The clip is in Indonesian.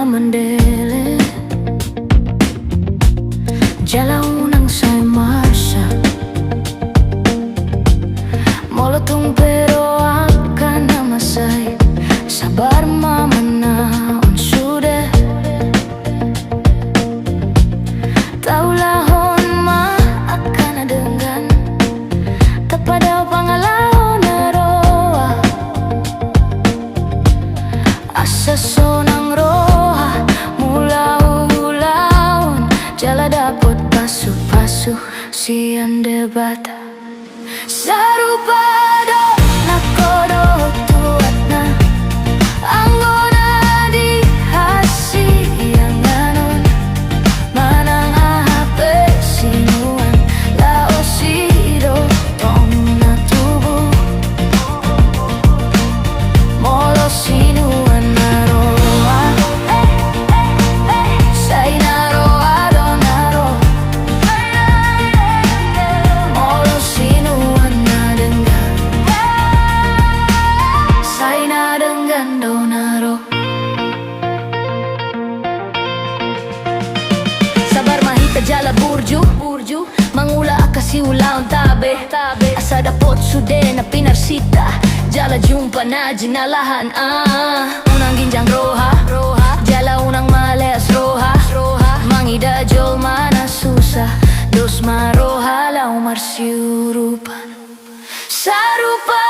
mandele, Jala unang sai marsak, Molo tungpe akka na masai, Sabarma manaon sude. Taulahon ma akka na dengan tapada pangalaon na roa, asa sonang roha mula-ulaon, Jala dapat pasu-pasu sian debat sarupado nakodo tuat na anggona di hasi yang anon manang ahape sinuan laosido tong na tubu Molo sinuan na roa say na roa do na ro Molo sinuan na dengan say na dengan do na ro Sabarma hita Jala burju mangula akka siulaon tabe asa dapot sude na pinarsita Jala jumpa na jinalahan unang ginjang roha Jala unang maleas roha mangida jol mana susah dos maroha lau marsiurupan sarupa